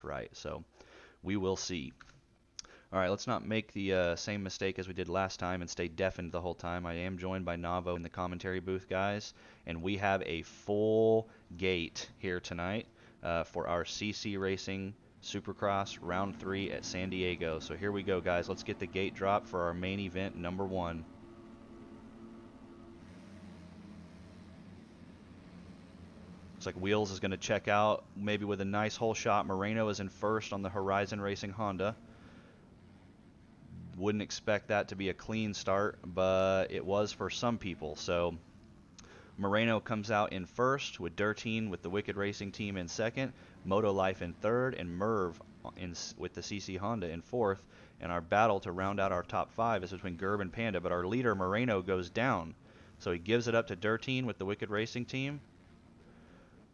right. So we will see. All right, let's not make the same mistake as we did last time and stay deafened the whole time. I am joined by Navo in the commentary booth, guys, and we have a full gate here tonight for our CC Racing Supercross Round 3 at San Diego. So here we go, guys. Let's get the gate drop for our main event, number 1. Looks like Wheels is going to check out maybe with a nice hole shot. Moreno is in first on the Horizon Racing Honda. Wouldn't expect that to be a clean start, but it was for some people. So Moreno comes out in first, with Dirtine with the Wicked Racing team in second, Moto Life in third, and Merv with the CC Honda in fourth. And our battle to round out our top 5 is between Gerb and Panda, but our leader Moreno goes down. So he gives it up to Dirtine with the Wicked Racing team.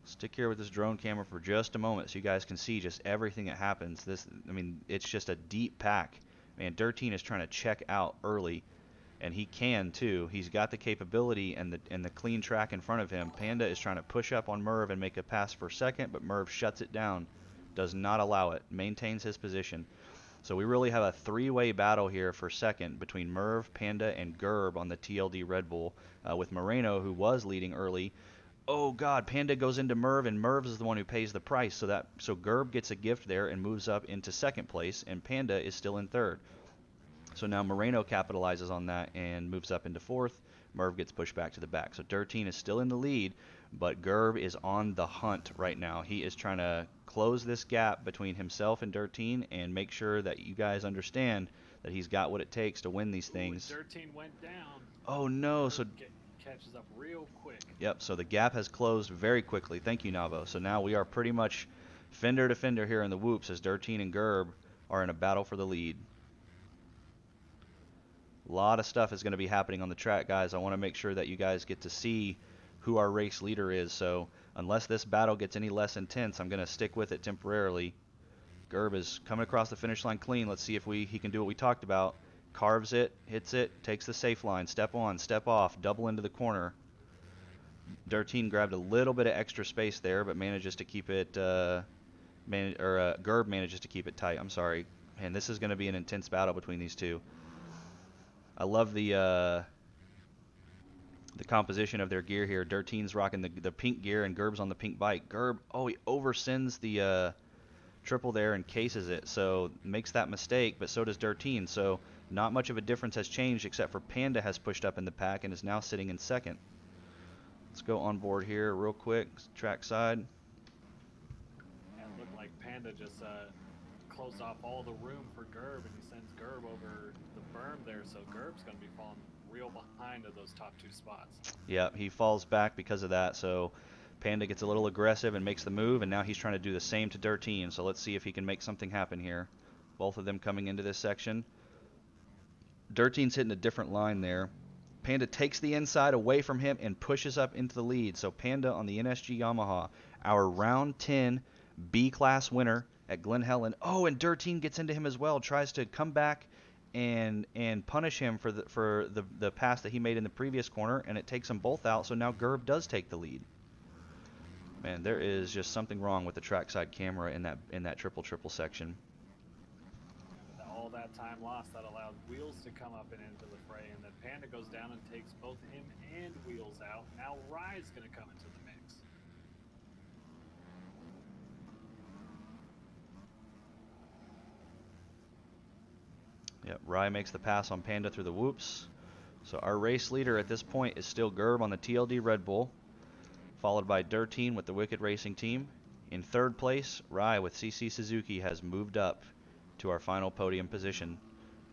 Stick here with this drone camera for just a moment so you guys can see just everything that happens. I mean, it's just a deep pack. Man, Dirtine is trying to check out early, and he can too. He's got the capability and the clean track in front of him. Panda is trying to push up on Merv and make a pass for second, but Merv shuts it down, does not allow it, maintains his position. So we really have a 3-way battle here for second between Merv, Panda, and Gerb on the TLD Red Bull, with Moreno, who was leading early. Oh God, Panda goes into Merv, and Merv is the one who pays the price. So Gerb gets a gift there and moves up into second place, and Panda is still in third. So now Moreno capitalizes on that and moves up into fourth. Merv gets pushed back to the back. So Dirtine is still in the lead, but Gerb is on the hunt right now. He is trying to close this gap between himself and Dirtine and make sure that you guys understand that he's got what it takes to win these things. Dirtine went down. Oh no, so catches up real quick. Yep, so the gap has closed very quickly. Thank you, Navo. So now we are pretty much fender to fender here in the whoops as Dirtine and Gerb are in a battle for the lead. A lot of stuff is going to be happening on the track, guys. I want to make sure that you guys get to see who our race leader is. So unless this battle gets any less intense, I'm going to stick with it temporarily. Gerb is coming across the finish line clean. Let's see if he can do what we talked about. Carves it, hits it, takes the safe line, step on, step off, double into the corner. Dirtine grabbed a little bit of extra space there, but manages to keep it. Gerb manages to keep it tight. I'm sorry, and this is going to be an intense battle between these two. I love the composition of their gear here. Dirtine's rocking the pink gear, and Gerb's on the pink bike. Gerb, he oversends the triple there and cases it, so makes that mistake, but so does Dirtine. So not much of a difference has changed, except for Panda has pushed up in the pack and is now sitting in second. Let's go on board here real quick, track side. And it looked like Panda just closed off all the room for Gerb, and he sends Gerb over the berm there, so Gerb's going to be falling real behind of those top 2 spots. Yeah, he falls back because of that, so Panda gets a little aggressive and makes the move, and now he's trying to do the same to Dirtine, so let's see if he can make something happen here. Both of them coming into this section. Dirtine's hitting a different line there. Panda takes the inside away from him and pushes up into the lead. So Panda on the NSG Yamaha, our round 10 B-class winner at Glen Helen. Oh, and Dirtine gets into him as well, tries to come back and punish him for the pass that he made in the previous corner, and it takes them both out. So now Gerb does take the lead. Man, there is just something wrong with the trackside camera in that triple section. All that time lost, that allowed Wheels to come up and into the fray, and then Panda goes down and takes both him and Wheels out. Now Rye's going to come into the mix. Yep, Rye makes the pass on Panda through the whoops. So our race leader at this point is still Gerb on the TLD Red Bull, followed by Dirtine with the Wicked Racing team. In third place, Rye with CC Suzuki has moved up to our final podium position,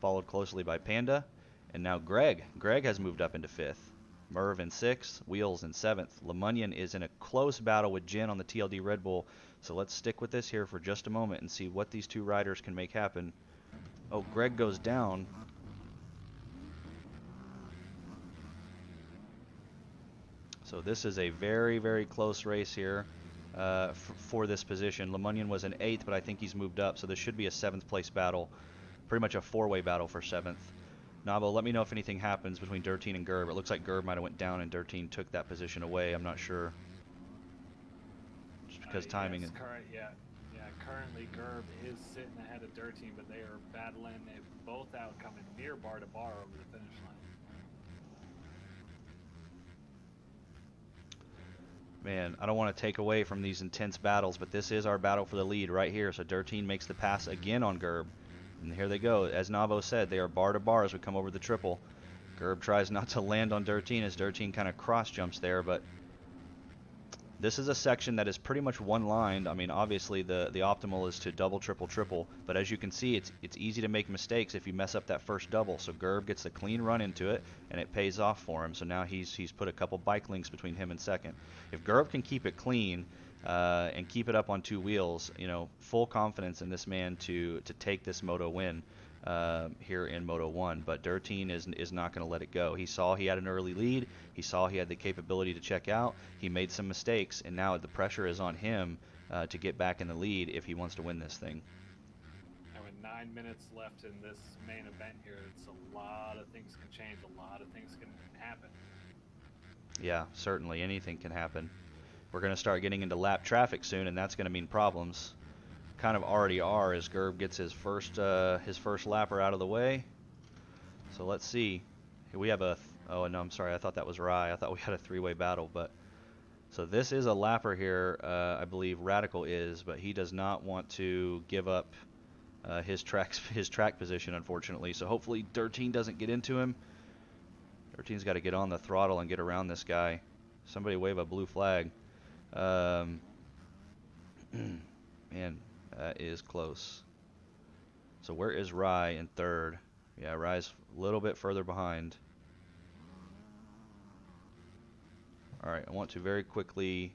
followed closely by Panda, and now Greg. Greg has moved up into fifth. Merv in sixth, Wheels in seventh. LeMunion is in a close battle with Jen on the TLD Red Bull, so let's stick with this here for just a moment and see what these two riders can make happen. Oh, Greg goes down. So this is a very, very close race here for this position. LeMunion was in 8th, but I think he's moved up, so this should be a 7th place battle. Pretty much a 4-way battle for 7th. Navo, let me know if anything happens between Dirtine and Gerb. It looks like Gerb might have went down and Dirtine took that position away. I'm not sure. Just because timing. Yes, currently Gerb is sitting ahead of Dirteen, but they are battling it both out, coming near bar to bar over the finish line. Man, I don't want to take away from these intense battles, but this is our battle for the lead right here. So Dirteen makes the pass again on Gerb. And here they go. As Navo said, they are bar to bar as we come over the triple. Gerb tries not to land on Dirteen as Dirteen kind of cross jumps there, but this is a section that is pretty much one-lined. I mean, obviously the optimal is to double, triple, triple, but as you can see, it's easy to make mistakes if you mess up that first double. So Gerb gets a clean run into it, and it pays off for him. So now he's put a couple bike links between him and second. If Gerb can keep it clean and keep it up on two wheels, you know, full confidence in this man to take this moto win here in Moto 1, but Dirteen is not going to let it go. He saw he had an early lead. He saw he had the capability to check out. He made some mistakes, and now the pressure is on him to get back in the lead if he wants to win this thing. And with 9 minutes left in this main event here, it's a lot of things can change. A lot of things can happen. Yeah, certainly anything can happen. We're going to start getting into lap traffic soon, and that's going to mean problems. Kind of already are as Gerb gets his first lapper out of the way. So let's see. Here we have oh no, I'm sorry, I thought that was Rye. I thought we had a three-way battle, but so this is a lapper here. I believe Radical is, but he does not want to give up his track position, unfortunately. So hopefully Dirteen doesn't get into him. Dirteen's got to get on the throttle and get around this guy. Somebody wave a blue flag. Man, that is close. So where is Rye in third? Yeah, Rye's a little bit further behind. Alright, I want to very quickly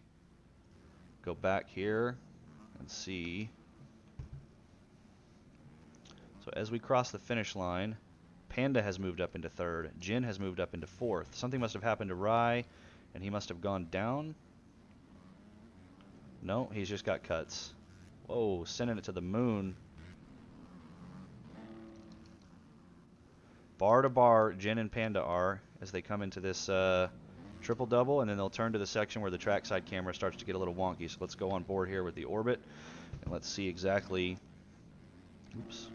go back here and see. So as we cross the finish line, Panda has moved up into third. Jin has moved up into fourth. Something must have happened to Rye, and he must have gone down. No, he's just got cuts. Whoa, sending it to the moon. Bar to bar, Jin and Panda are as they come into this triple double, and then they'll turn to the section where the trackside camera starts to get a little wonky. So let's go on board here with the Orbit, and let's see exactly. Oops.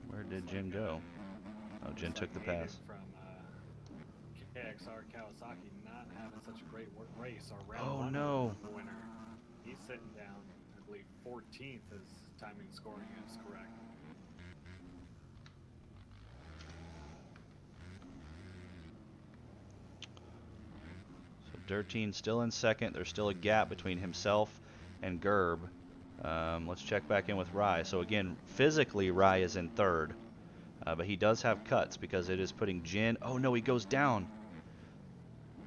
Where did Jin go? Oh, Jin took the pass. From KXR Kawasaki not having such a great race. Oh no! The winner. He's sitting down. I believe 14th is timing scoring is correct. So Dirteen still in second. There's still a gap between himself and Gerb. Let's check back in with Rye. So again, physically Rye is in third, but he does have cuts because it is putting Jin. Oh no, he goes down.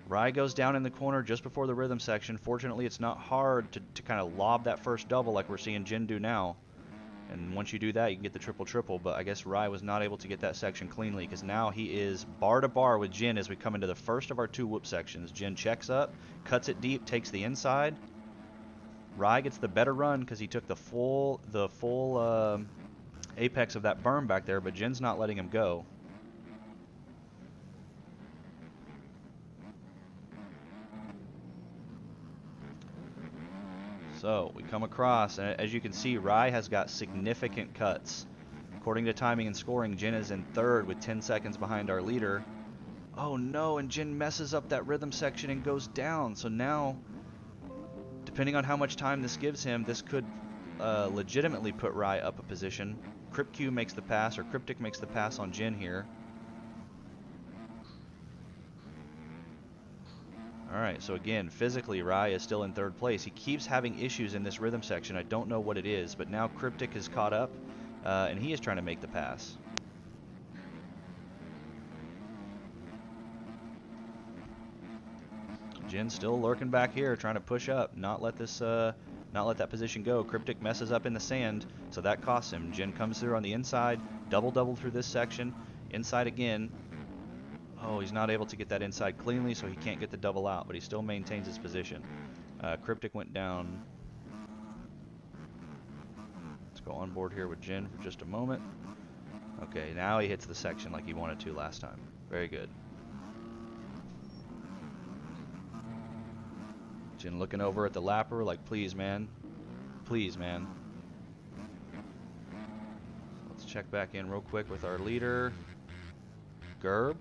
Rye goes down in the corner just before the rhythm section. Fortunately, it's not hard to kind of lob that first double like we're seeing Jin do now. And once you do that, you can get the triple-triple. But I guess Rye was not able to get that section cleanly because now he is bar to bar with Jin as we come into the first of our two whoop sections. Jin checks up, cuts it deep, takes the inside. Rye gets the better run because he took the full apex of that berm back there, but Jin's not letting him go. So we come across, and as you can see, Rye has got significant cuts. According to timing and scoring, Jin is in third with 10 seconds behind our leader. Oh no, and Jin messes up that rhythm section and goes down. So now, depending on how much time this gives him, this could legitimately put Rye up a position. Cryptq makes the pass, or Cryptic makes the pass on Jin here. Alright, so again, physically, Rye is still in third place. He keeps having issues in this rhythm section. I don't know what it is, but now Cryptic is caught up, and he is trying to make the pass. Jin's still lurking back here, trying to push up, not let that position go. Cryptic messes up in the sand, so that costs him. Jin comes through on the inside, double through this section, inside again. Oh, he's not able to get that inside cleanly, so he can't get the double out, but he still maintains his position. Cryptic went down. Let's go on board here with Jin for just a moment. Okay, now he hits the section like he wanted to last time. Very good. Jin looking over at the lapper like, please, man. Please, man. Let's check back in real quick with our leader, Gerb.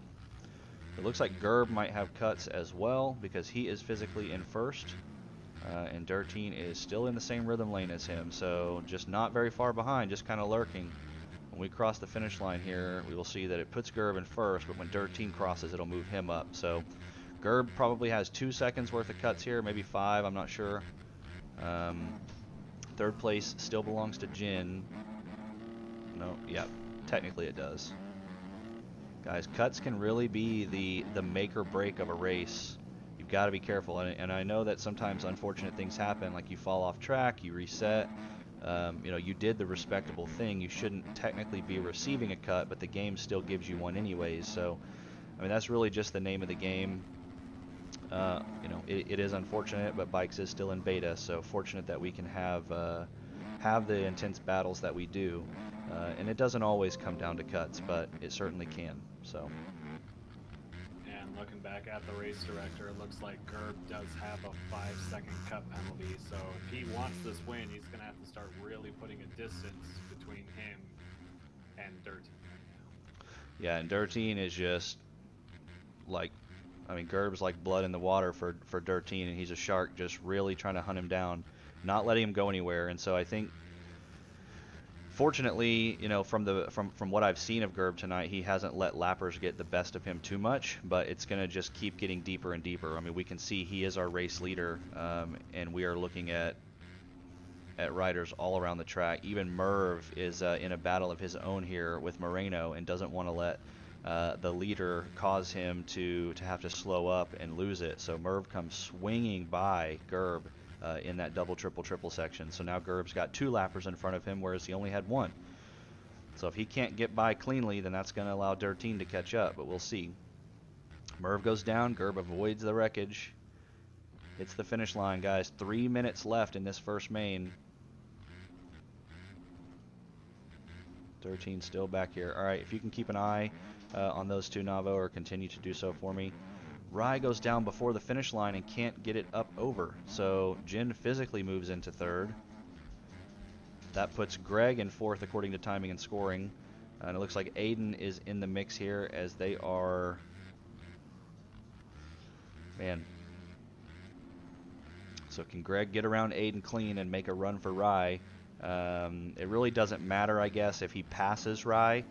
It looks like Gerb might have cuts as well because he is physically in first. And Dirteen is still in the same rhythm lane as him, so just not very far behind, just kind of lurking. When we cross the finish line here, we will see that it puts Gerb in first, but when Dirteen crosses, it'll move him up. So Gerb probably has 2 seconds worth of cuts here, maybe 5, I'm not sure. Third place still belongs to Jin. No, yeah, technically it does. Guys, cuts can really be the make or break of a race. You've got to be careful, and I know that sometimes unfortunate things happen, like you fall off track, you reset. You know, you did the respectable thing. You shouldn't technically be receiving a cut, but the game still gives you one anyways. So, I mean, that's really just the name of the game. You know, it is unfortunate, but Bikes is still in beta, so fortunate that we can have the intense battles that we do. And it doesn't always come down to cuts, but it certainly can. So. And looking back at the race director, it looks like Gerb does have a 5-second cut penalty. So if he wants this win, he's going to have to start really putting a distance between him and Dirteen right now. Yeah, and Dirteen is just like, I mean, Gerb's like blood in the water for Dirteen, and he's a shark just really trying to hunt him down, not letting him go anywhere. And so I think, fortunately, you know, from what I've seen of Gerb tonight, he hasn't let lappers get the best of him too much, but it's going to just keep getting deeper and deeper. I mean, we can see he is our race leader, and we are looking at riders all around the track. Even Merv is in a battle of his own here with Moreno and doesn't want to let the leader cause him to have to slow up and lose it. So Merv comes swinging by Gerb in that double, triple section. So now Gerb's got 2 lappers in front of him, whereas he only had 1. So if he can't get by cleanly, then that's going to allow Dirteen to catch up, but we'll see. Merv goes down, Gerb avoids the wreckage. It's the finish line, guys. 3 minutes left in this first main. Dirteen still back here. All right, if you can keep an eye on those 2, Navo, or continue to do so for me. Rye goes down before the finish line and can't get it up over. So Jin physically moves into third. That puts Greg in fourth according to timing and scoring. And it looks like Aiden is in the mix here as they are... Man. So can Greg get around Aiden clean and make a run for Rye? It really doesn't matter, I guess, if he passes Rye.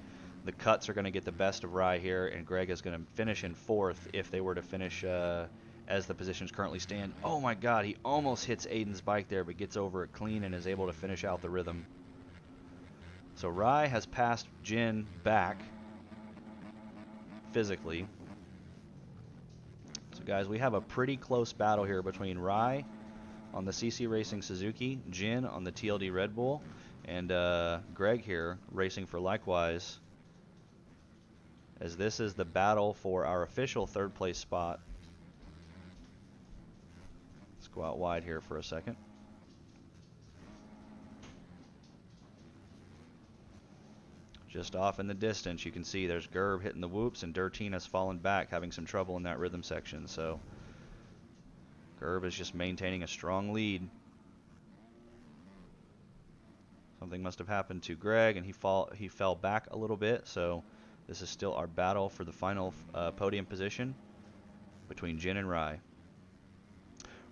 The cuts are going to get the best of Rye here, and Greg is going to finish in fourth if they were to finish as the positions currently stand. Oh my god, he almost hits Aiden's bike there, but gets over it clean and is able to finish out the rhythm. So Rye has passed Jin back physically. So guys, we have a pretty close battle here between Rye on the CC Racing Suzuki, Jin on the TLD Red Bull, and Greg here racing for Likewise, as this is the battle for our official third place spot. Let's go out wide here for a second. Just off in the distance, you can see there's Gerb hitting the whoops, and Dirteen has fallen back, having some trouble in that rhythm section. So Gerb is just maintaining a strong lead. Something must have happened to Greg, and he fell back a little bit. So this is still our battle for the final podium position between Jin and Rye.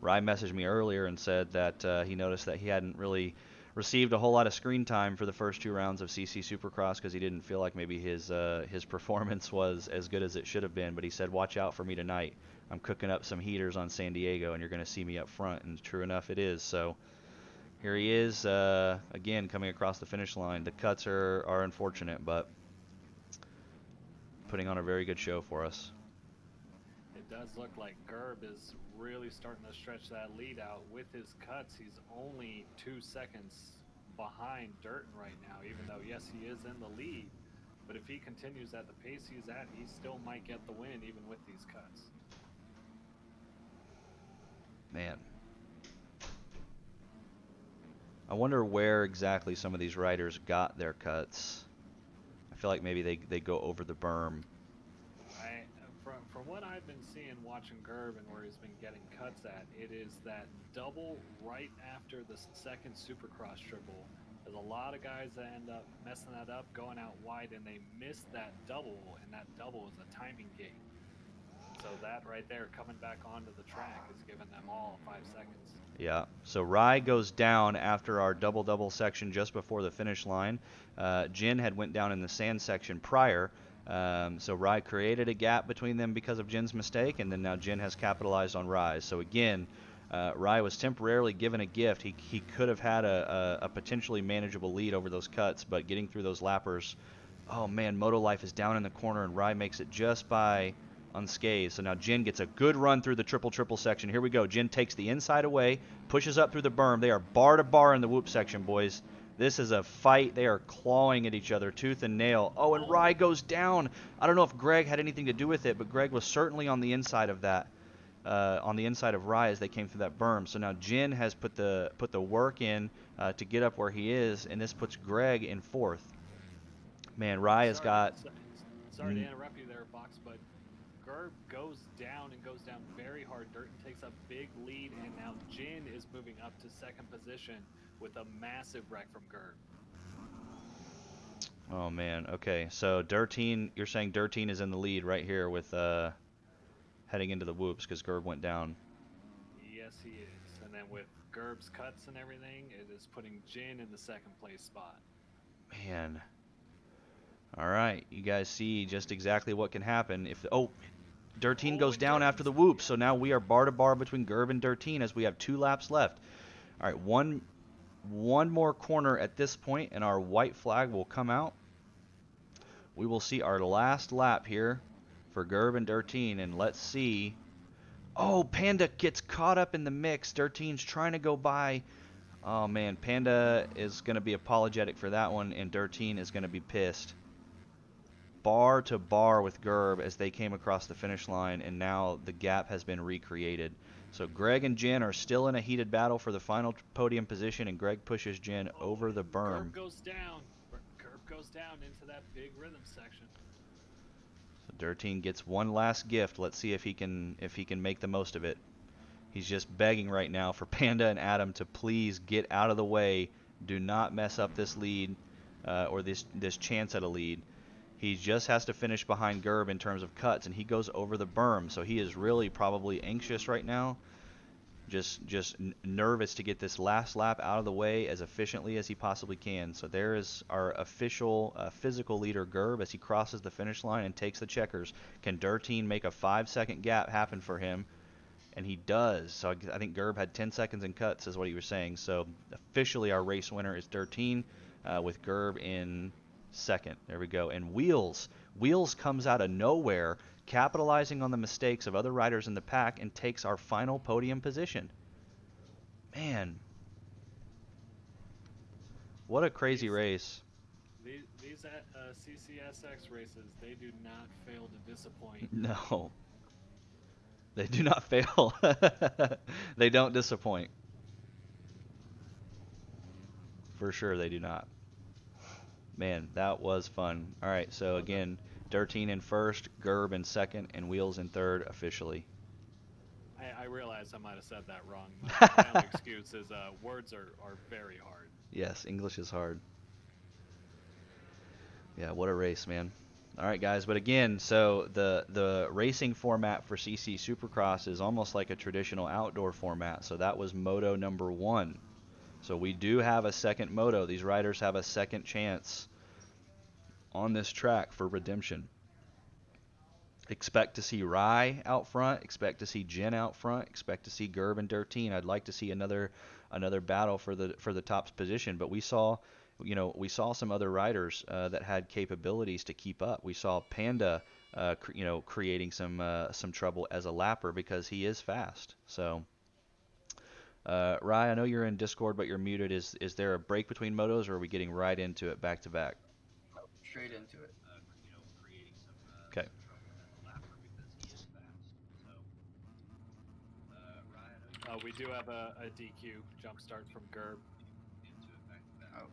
Rye messaged me earlier and said that he noticed that he hadn't really received a whole lot of screen time for the first 2 rounds of CC Supercross because he didn't feel like maybe his performance was as good as it should have been. But he said, watch out for me tonight. I'm cooking up some heaters on San Diego, and you're going to see me up front. And true enough, it is. So here he is, again, coming across the finish line. The cuts are unfortunate, but putting on a very good show for us. It does look like Gerb is really starting to stretch that lead out with his cuts. He's only 2 seconds behind Dirtin right now, even though, yes, he is in the lead. But if he continues at the pace he's at, he still might get the win even with these cuts. Man. I wonder where exactly some of these riders got their cuts. I feel like maybe they go over the berm. From what I've been seeing watching Gerb and where he's been getting cuts at, it is that double right after the second Supercross triple. There's a lot of guys that end up messing that up, going out wide, and they miss that double, and that double is a timing gate. So that right there, coming back onto the track, is giving them all 5 seconds. Yeah, so Rye goes down after our double-double section just before the finish line. Jin had went down in the sand section prior, so Rye created a gap between them because of Jin's mistake, and then now Jin has capitalized on Rye. So again, Rye was temporarily given a gift. He could have had a potentially manageable lead over those cuts, but getting through those lappers, oh man, Moto Life is down in the corner, and Rye makes it just by unscathed. So now Jin gets a good run through the triple section. Here we go. Jin takes the inside away, pushes up through the berm. They are bar to bar in the whoop section, boys. This is a fight. They are clawing at each other, tooth and nail. Oh, and Rye goes down. I don't know if Greg had anything to do with it, but Greg was certainly on the inside of that, on the inside of Rye as they came through that berm. So now Jin has put the work in to get up where he is, and this puts Greg in fourth. Man, Rye has got... Sorry to interrupt you there, Box, but Gerb goes down very hard. Durton takes a big lead, and now Jin is moving up to second position with a massive wreck from Gerb. Oh man, okay. So Durteen, you're saying Durteen is in the lead right here with heading into the whoops because Gerb went down. Yes, he is. And then with Gerb's cuts and everything, it is putting Jin in the second place spot. Man. All right, you guys see just exactly what can happen if Durteen goes down after the whoop, so now we are bar to bar between Gerb and Durteen as we have 2 laps left. All right, one more corner at this point, and our white flag will come out. We will see our last lap here for Gerb and Durteen, and let's see. Oh, Panda gets caught up in the mix. Durteen's trying to go by. Oh man, Panda is going to be apologetic for that one, and Durteen is going to be pissed. Bar to bar with Gerb as they came across the finish line, and now the gap has been recreated. So Greg and Jin are still in a heated battle for the final podium position, and Greg pushes Jin over the berm. Gerb goes down. Gerb goes down into that big rhythm section. So Durteen gets one last gift. Let's see if he can make the most of it. He's just begging right now for Panda and Adam to please get out of the way. Do not mess up this lead or this chance at a lead. He just has to finish behind Gerb in terms of cuts, and he goes over the berm. So he is really probably anxious right now, just nervous to get this last lap out of the way as efficiently as he possibly can. So there is our official physical leader, Gerb, as he crosses the finish line and takes the checkers. Can Durteen make a 5-second gap happen for him? And he does. So I think Gerb had 10 seconds in cuts is what he was saying. So officially our race winner is Durteen with Gerb in second. There we go. And Wheels comes out of nowhere, capitalizing on the mistakes of other riders in the pack, and takes our final podium position. Man, what a crazy race. These CCSX races, they do not fail to disappoint. No, they do not fail. They don't disappoint. For sure they do not. Man, that was fun. All right, so again, Durteen in first, Gerb in second, and Wheels in third officially. I realize I might have said that wrong. My only excuse is words are very hard. Yes, English is hard. Yeah, what a race, man. All right, guys, but again, so the racing format for CC Supercross is almost like a traditional outdoor format. So that was Moto number 1. So we do have a second moto. These riders have a second chance on this track for redemption. Expect to see Rye out front. Expect to see Jin out front. Expect to see Gerb and Durteen. I'd like to see another battle for the top position. But we saw some other riders that had capabilities to keep up. We saw Panda, creating some trouble as a lapper because he is fast. So. Rye, I know you're in Discord, but you're muted. Is there a break between motos, or are we getting right into it back to back? Straight into it. Okay. We do have a DQ jump start from Gerb. Oh.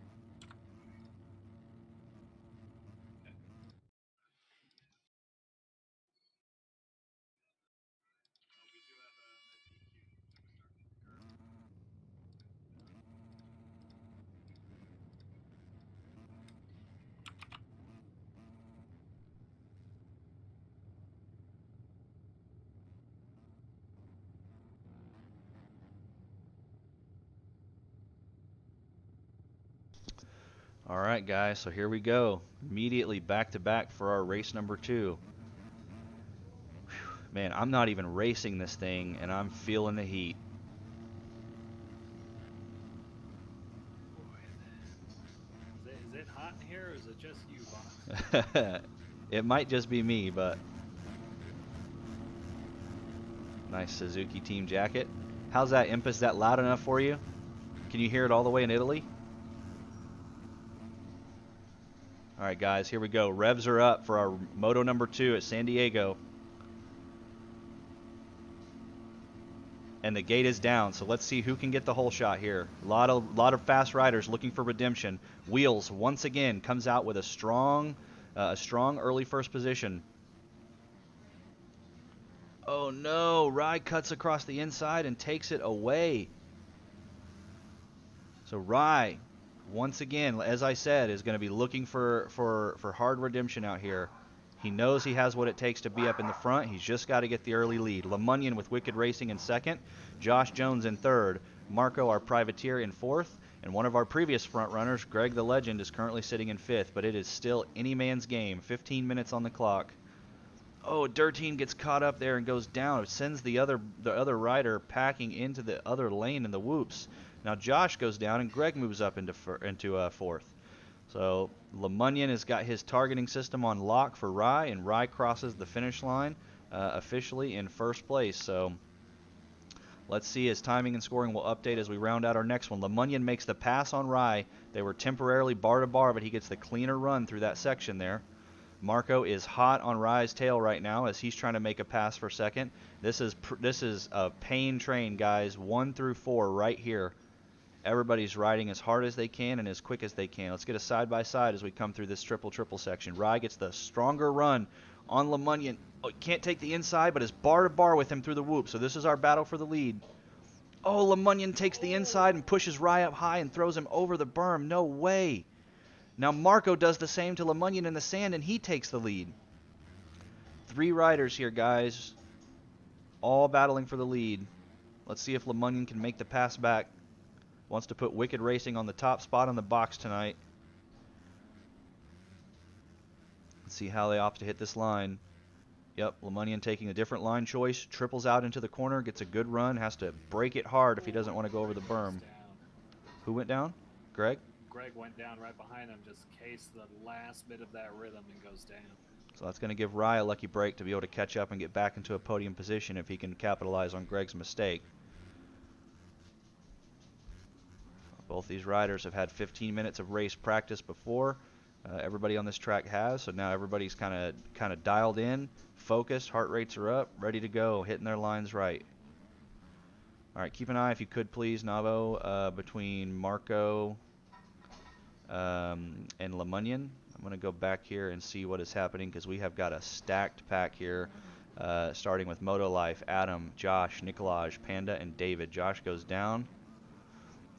All right, guys, so here we go. Immediately back to back for our race number 2. Man, I'm not even racing this thing, and I'm feeling the heat. Is it hot in here, or is it just you, Box? It might just be me, but nice Suzuki team jacket. How's that, Imp? Is that loud enough for you? Can you hear it all the way in Italy? All right, guys, here we go. Revs are up for our Moto number 2 at San Diego. And the gate is down, so let's see who can get the whole shot here. A lot of fast riders looking for redemption. Wheels once again comes out with a strong early first position. Oh no, Rye cuts across the inside and takes it away. So Rye, once again, as I said, is going to be looking for hard redemption out here. He knows he has what it takes to be up in the front. He's just got to get the early lead. LeMunion with Wicked Racing in second. Josh Jones in third. Marco, our privateer, in fourth. And one of our previous front runners, Greg the Legend, is currently sitting in fifth. But it is still any man's game. 15 minutes on the clock. Oh, Dirteen gets caught up there and goes down. It sends the other rider packing into the other lane in the whoops. Now Josh goes down and Greg moves up into fourth. So LeMunion has got his targeting system on lock for Rye, and Rye crosses the finish line officially in first place. So let's see, his timing and scoring will update as we round out our next one. LeMunion makes the pass on Rye. They were temporarily bar to bar, but he gets the cleaner run through that section there. Marco is hot on Rye's tail right now as he's trying to make a pass for second. This is a pain train, guys. 1 through 4 right here. Everybody's riding as hard as they can and as quick as they can. Let's get a side-by-side as we come through this triple section. Rye gets the stronger run on LeMunion. Oh, can't take the inside, but is bar-to-bar with him through the whoop. So this is our battle for the lead. Oh, LeMunion takes the inside and pushes Rye up high and throws him over the berm. No way. Now Marco does the same to LeMunion in the sand, and he takes the lead. 3 riders here, guys. All battling for the lead. Let's see if LeMunion can make the pass back. Wants to put Wicked Racing on the top spot on the box tonight. Let's see how they opt to hit this line. Yep, LeMunion taking a different line choice. Triples out into the corner, gets a good run. Has to break it hard if he doesn't want to go over the berm. Who went down? Greg? Greg went down right behind him, just cased the last bit of that rhythm and goes down. So that's going to give Rye a lucky break to be able to catch up and get back into a podium position if he can capitalize on Greg's mistake. Both these riders have had 15 minutes of race practice before. Everybody on this track has, so now everybody's kind of dialed in, focused, heart rates are up, ready to go, hitting their lines right. All right, keep an eye, if you could please, Navo, between Marco and LeMunion. I'm going to go back here and see what is happening because we have got a stacked pack here, starting with Moto Life, Adam, Josh, Nicolaj, Panda, and David. Josh goes down.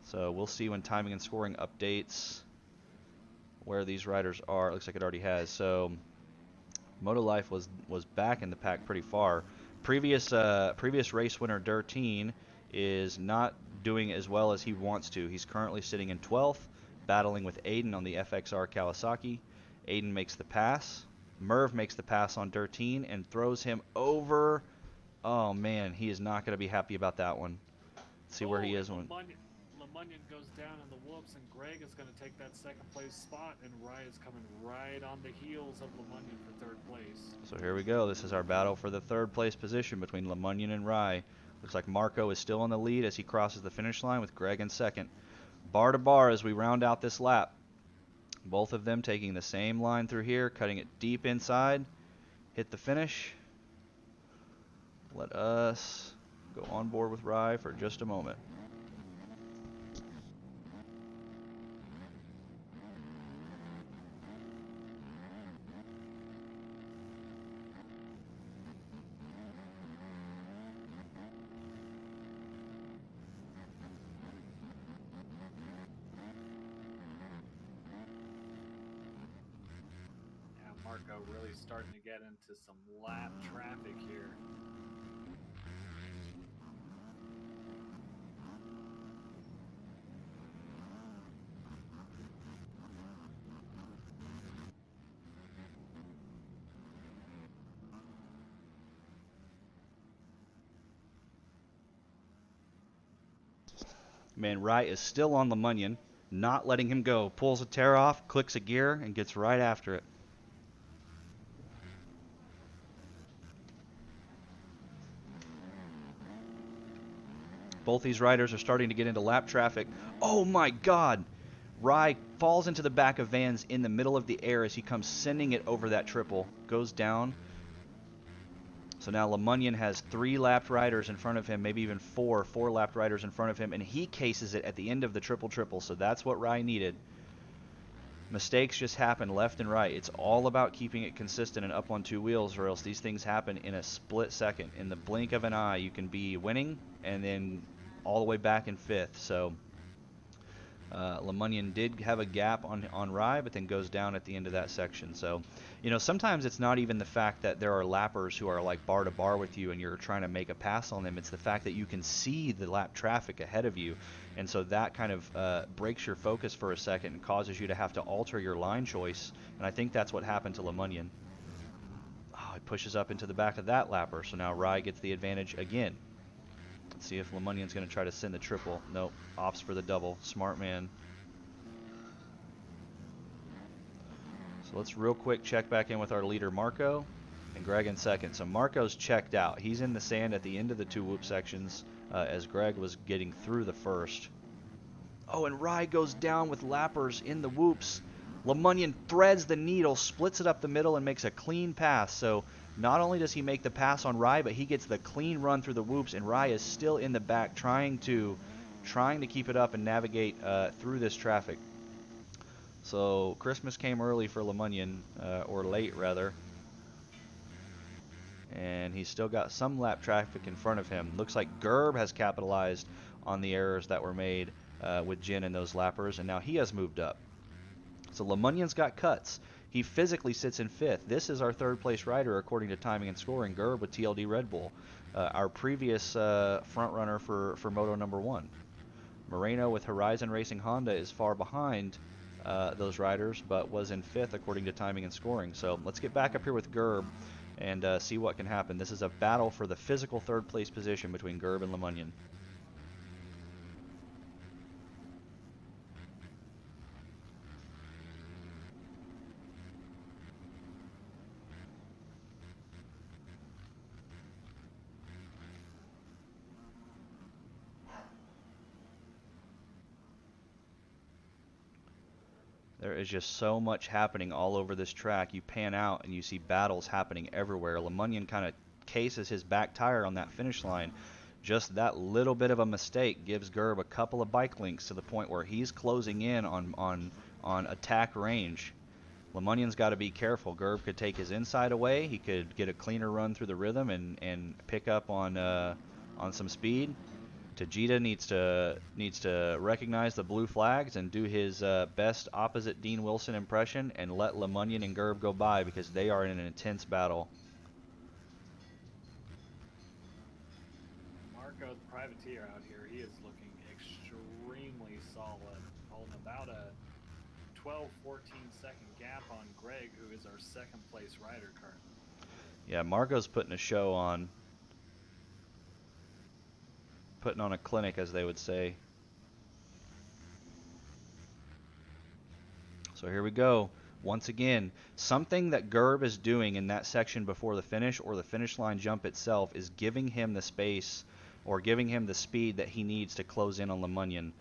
So we'll see when timing and scoring updates where these riders are. It looks like it already has. So Moto Life was back in the pack pretty far. Previous race winner Dirteen is not doing as well as he wants to. He's currently sitting in 12th, battling with Aiden on the FXR Kawasaki. Aiden makes the pass. Merv makes the pass on Dirteen and throws him over. Oh man, he is not going to be happy about that one. Let's see where he is when. LeMunion goes down in the whoops, and Greg is going to take that second place spot, and Rye is coming right on the heels of LeMunion for third place. So here we go. This is our battle for the third place position between LeMunion and Rye. Looks like Marco is still in the lead as he crosses the finish line with Greg in second. Bar to bar as we round out this lap. Both of them taking the same line through here, cutting it deep inside. Hit the finish. Let us go on board with Rye for just a moment. Marco really starting to get into some lap traffic here. Man, Rye is still on LeMunion, not letting him go. Pulls a tear off, clicks a gear, and gets right after it. Both these riders are starting to get into lap traffic. Oh my God! Rye falls into the back of Vans in the middle of the air as he comes sending it over that triple. Goes down. So now LeMunion has 3 lapped riders in front of him, maybe even 4 lapped riders in front of him, and he cases it at the end of the triple. So that's what Rye needed. Mistakes just happen left and right. It's all about keeping it consistent and up on 2 wheels, or else these things happen in a split second. In the blink of an eye, you can be winning and then all the way back in 5th. So LeMunion did have a gap on Rye, but then goes down at the end of that section. So, sometimes it's not even the fact that there are lappers who are like bar to bar with you and you're trying to make a pass on them. It's the fact that you can see the lap traffic ahead of you. And so that kind of breaks your focus for a second and causes you to have to alter your line choice. And I think that's what happened to LeMunion. Oh, he pushes up into the back of that lapper. So now Rye gets the advantage again. Let's see if LeMunion's going to try to send the triple. Nope, opts for the double. Smart man. So let's real quick check back in with our leader Marco and Greg in second. So Marco's checked out. He's in the sand at the end of the 2 whoop sections as Greg was getting through the first. Oh, and Rye goes down with lappers in the whoops. LeMunion threads the needle, splits it up the middle, and makes a clean pass. So not only does he make the pass on Rye, but he gets the clean run through the whoops, and Rye is still in the back trying to keep it up and navigate through this traffic. So Christmas came early for LeMunion, or late rather. And he's still got some lap traffic in front of him. Looks like Gerb has capitalized on the errors that were made with Jin and those lappers, and now he has moved up. So LeMunion's got cuts. He physically sits in 5th. This is our 3rd place rider according to timing and scoring, Gerb with TLD Red Bull, our previous front runner for Moto number 1. Moreno with Horizon Racing Honda is far behind those riders, but was in 5th according to timing and scoring. So let's get back up here with Gerb and see what can happen. This is a battle for the physical 3rd place position between Gerb and LeMunion. There is just so much happening all over this track. You pan out and you see battles happening everywhere. LeMunion kind of cases his back tire on that finish line. Just that little bit of a mistake gives Gerb a couple of bike links to the point where he's closing in on attack range. LeMunion's got to be careful. Gerb could take his inside away. He could get a cleaner run through the rhythm and pick up on some speed. Tajita needs to recognize the blue flags and do his best opposite Dean Wilson impression and let LeMunion and Gerb go by because they are in an intense battle. Marco, the privateer out here, he is looking extremely solid, holding about a 12-14 second gap on Greg, who is our 2nd place rider currently. Yeah, Marco's putting a show on. Putting on a clinic, as they would say. So here we go. Once again, something that Gerb is doing in that section before the finish or the finish line jump itself is giving him the space or giving him the speed that he needs to close in on LeMunion.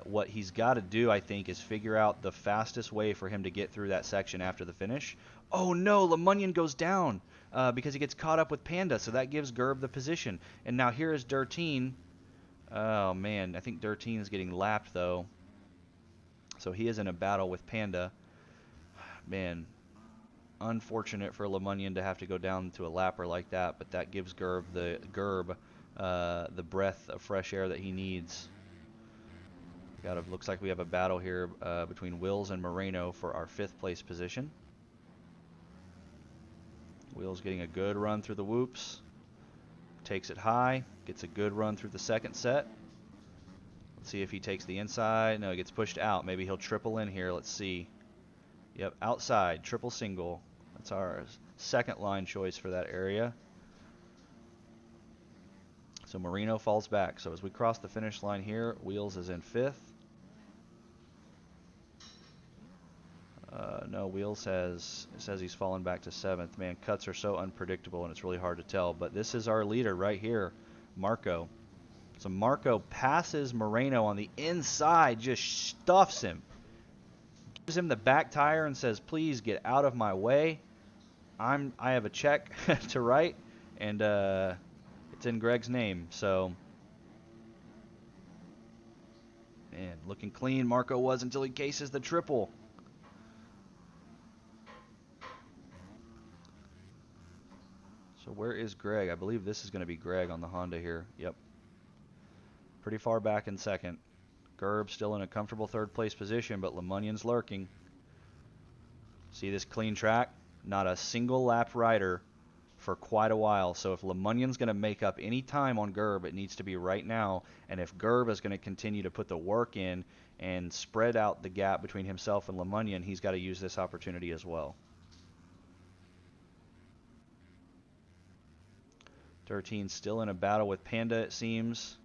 What he's got to do, I think, is figure out the fastest way for him to get through that section after the finish. Oh no, LeMunion goes down because he gets caught up with Panda, so that gives Gerb the position. And now here is Durtine. Oh man, I think Durtine is getting lapped though. So he is in a battle with Panda. Man, unfortunate for LeMunion to have to go down to a lapper like that, but that gives Gerb the breath of fresh air that he needs. Looks like we have a battle here between Wills and Moreno for our 5th place position. Wills getting a good run through the whoops. Takes it high, gets a good run through the 2nd set. Let's see if he takes the inside. No, he gets pushed out. Maybe he'll triple in here. Let's see. Yep, outside, triple single. That's our 2nd line choice for that area. So Marino falls back. So as we cross the finish line here, Wheels is in 5th. No, Wheels says he's fallen back to 7th. Man, cuts are so unpredictable and it's really hard to tell. But this is our leader right here, Marco. So Marco passes Moreno on the inside, just stuffs him. Gives him the back tire and says, please get out of my way. I have a check to write, and it's in Greg's name. So, man, looking clean Marco was until he cases the triple. So where is Greg? I believe this is going to be Greg on the Honda here. Yep. Pretty far back in 2nd. Gerb still in a comfortable 3rd place position, but LeMunion's lurking. See this clean track? Not a single lap rider for quite a while. So if LeMunion's going to make up any time on Gerb, it needs to be right now. And if Gerb is going to continue to put the work in and spread out the gap between himself and LeMunion, he's got to use this opportunity as well. Dirteen still in a battle with Panda, it seems.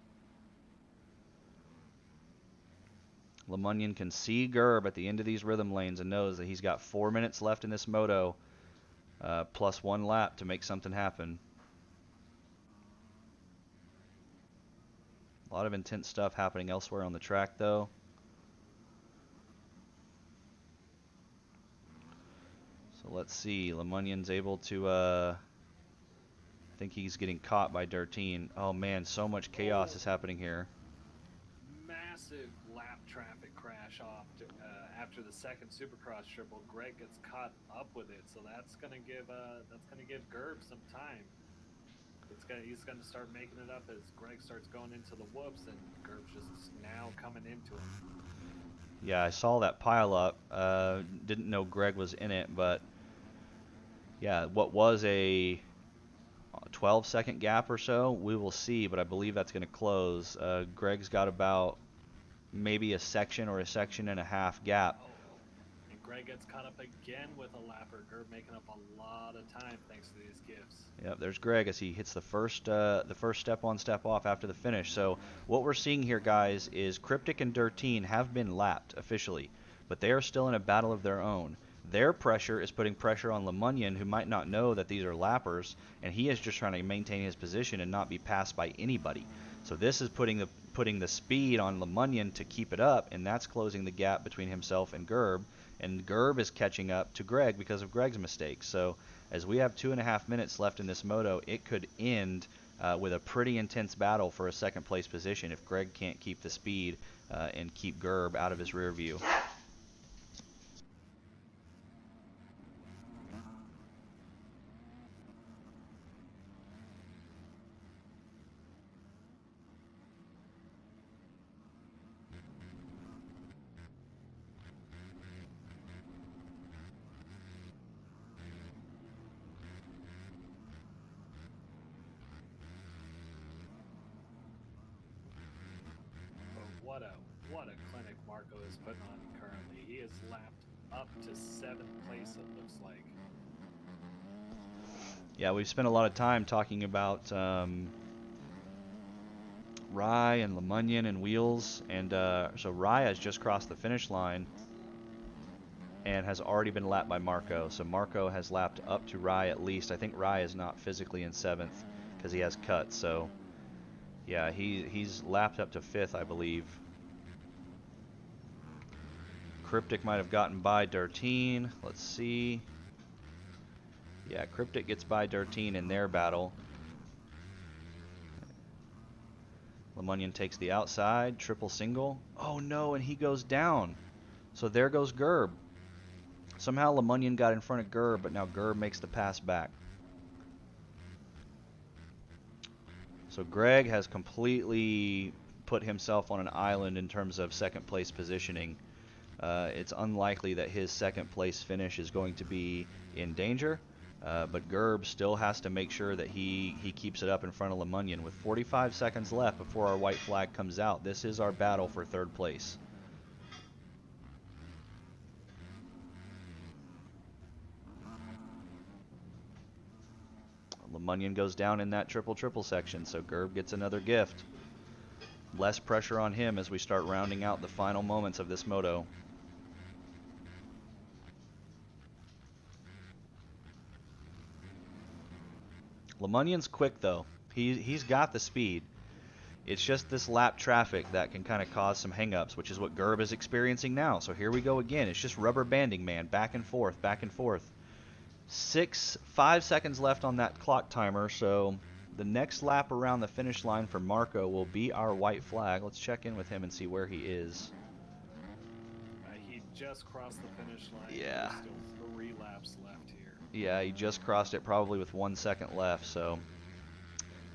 LeMunion can see Gerb at the end of these rhythm lanes and knows that he's got 4 minutes left in this moto, plus 1 lap to make something happen. A lot of intense stuff happening elsewhere on the track, though. So let's see. LeMunion's able to, I think he's getting caught by Dirteen. Oh man, so much chaos is happening here. Massive lap traffic crash off after the 2nd Supercross triple. Greg gets caught up with it, so that's gonna give Gerb some time. He's gonna start making it up as Greg starts going into the whoops, and Gerb's just now coming into him. Yeah, I saw that pile up. Didn't know Greg was in it, but yeah, what was a 12-second gap or so, we will see, but I believe that's going to close. Greg's got about maybe a section or a section and a half gap. Oh, and Greg gets caught up again with a lapper. Gerb making up a lot of time thanks to these gifts. Yep, there's Greg as he hits the first step on, step off after the finish. So what we're seeing here, guys, is Cryptic and Dirteen have been lapped officially, but they are still in a battle of their own. Their pressure is putting pressure on LeMunion, who might not know that these are lappers, and he is just trying to maintain his position and not be passed by anybody. So this is putting the speed on LeMunion to keep it up, and that's closing the gap between himself and Gerb. And Gerb is catching up to Greg because of Greg's mistakes. So as we have 2.5 minutes left in this moto, it could end with a pretty intense battle for a 2nd place position if Greg can't keep the speed and keep Gerb out of his rear view. What a clinic Marco is putting on currently. He is lapped up to 7th place, it looks like. Yeah, we've spent a lot of time talking about Rye and LeMunion and Wheels, and so Rye has just crossed the finish line and has already been lapped by Marco. So Marco has lapped up to Rye at least. I think Rye is not physically in 7th because he has cuts. So yeah, he's lapped up to 5th, I believe. Cryptic might have gotten by Dirteen. Let's see. Yeah, Cryptic gets by Dirteen in their battle. LeMunion takes the outside, triple single. Oh no, and he goes down. So there goes Gerb. Somehow LeMunion got in front of Gerb, but now Gerb makes the pass back. So Greg has completely put himself on an island in terms of 2nd place positioning. It's unlikely that his 2nd place finish is going to be in danger, but Gerb still has to make sure that he keeps it up in front of LeMunion. With 45 seconds left before our white flag comes out, this is our battle for 3rd place. LeMunion LeMunion goes down in that triple section, so Gerb gets another gift. Less pressure on him as we start rounding out the final moments of this moto. LeMunion's quick though. He's got the speed. It's just this lap traffic that can kind of cause some hangups, which is what Gerb is experiencing now. So here we go again. It's just rubber banding, man. Back and forth, back and forth. 5 seconds left on that clock timer, so the next lap around the finish line for Marco will be our white flag. Let's check in with him and see where he is. He just crossed the finish line. Yeah. There's still 3 laps left here. Yeah, he just crossed it probably with 1 second left, so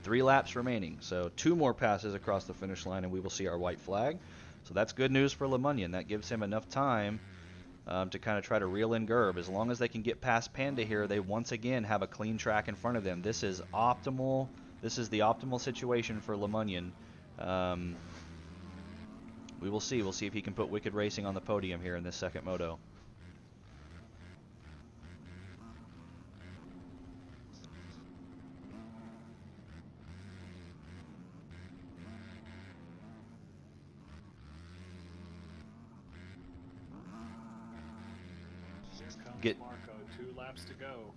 3 laps remaining. So 2 more passes across the finish line and we will see our white flag. So that's good news for LeMunion. That gives him enough time to kind of try to reel in Gerb. As long as they can get past Panda here, they once again have a clean track in front of them. This is optimal. This is the optimal situation for LeMunion. We will see. We'll see if he can put Wicked Racing on the podium here in this second moto. Here comes Marco, 2 laps to go.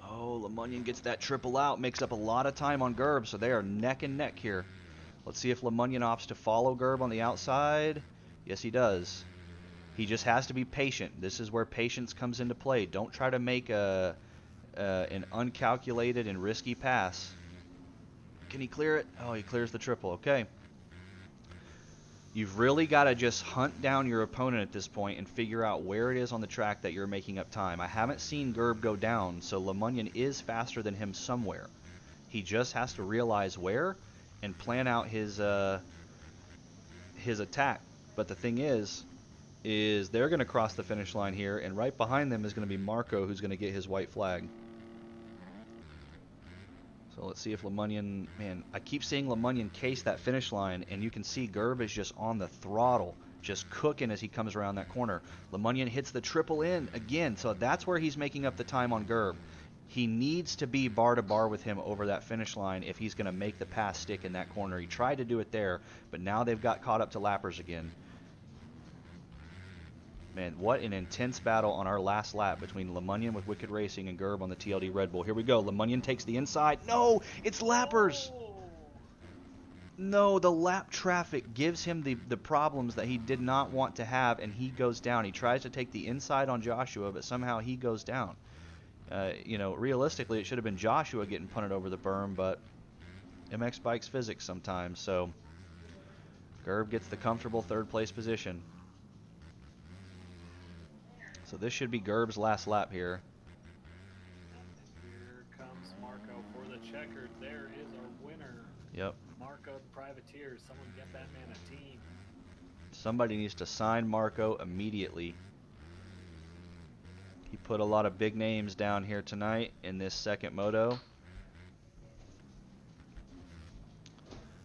Oh, LeMunion gets that triple out, makes up a lot of time on Gerb, so they are neck and neck here. Let's see if LeMunion opts to follow Gerb on the outside. Yes, he does. He just has to be patient. This is where patience comes into play. Don't try to make an uncalculated and risky pass. Can he clear it? Oh, he clears the triple. Okay. You've really got to just hunt down your opponent at this point and figure out where it is on the track that you're making up time. I haven't seen Gerb go down, so LeMunion is faster than him somewhere. He just has to realize where and plan out his attack. But the thing is they're going to cross the finish line here, and right behind them is going to be Marco, who's going to get his white flag. So let's see if LeMunion, man, I keep seeing LeMunion case that finish line, and you can see Gerb is just on the throttle, just cooking as he comes around that corner. LeMunion hits the triple in again, so that's where he's making up the time on Gerb. He needs to be bar to bar with him over that finish line if he's going to make the pass stick in that corner. He tried to do it there, but now they've got caught up to lappers again. Man, what an intense battle on our last lap between LeMunion with Wicked Racing and Gerb on the TLD Red Bull. Here we go. LeMunion takes the inside. No, it's lappers. Oh! No, the lap traffic gives him the problems that he did not want to have, and he goes down. He tries to take the inside on Joshua, but somehow he goes down. You know, realistically, it should have been Joshua getting punted over the berm, but MX Bikes physics sometimes. So Gerb gets the comfortable third-place position. So this should be Gerb's last lap here. Here comes Marco for the checkered. There is our winner. Yep. Marco the Privateer. Someone get that man a team. Somebody needs to sign Marco immediately. He put a lot of big names down here tonight in this second moto.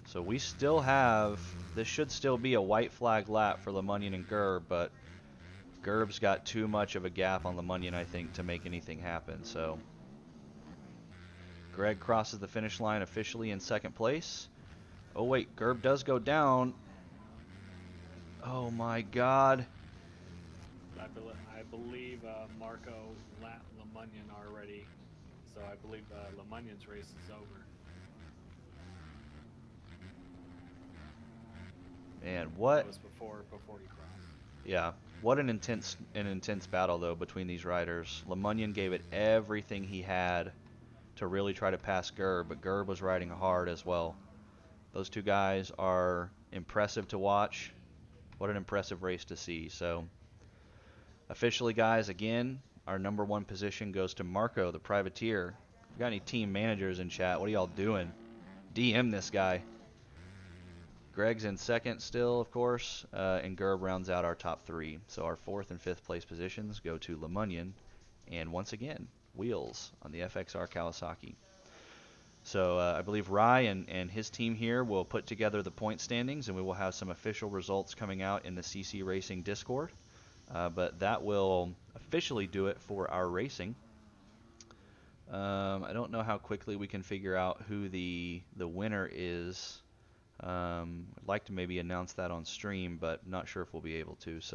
So we still have, this should still be a white flag lap for LeMunion and Gerb, but Gerb's got too much of a gap on LeMunion, I think, to make anything happen. So Greg crosses the finish line officially in second place. Oh wait, Gerb does go down. Oh my God. I believe Marco lapped LeMunion already, so I believe LeMunion's race is over. Man, what? That was before he crossed. Yeah, what an intense battle though between these riders. LeMunion gave it everything he had to really try to pass Gerb, but Gerb was riding hard as well. Those two guys are impressive to watch. What an impressive race to see. So officially, guys, again, our #1 position goes to Marco, the Privateer. If you got any team managers in chat, what are y'all doing? DM this guy. Greg's in second still, of course, and Gerb rounds out our top 3. So our 4th and 5th place positions go to LeMunion, and once again, Wheels on the FXR Kawasaki. So I believe Rye and his team here will put together the point standings, and we will have some official results coming out in the CC Racing Discord. But that will officially do it for our racing. I don't know how quickly we can figure out who the winner is. I'd like to maybe announce that on stream, but not sure if we'll be able to. So.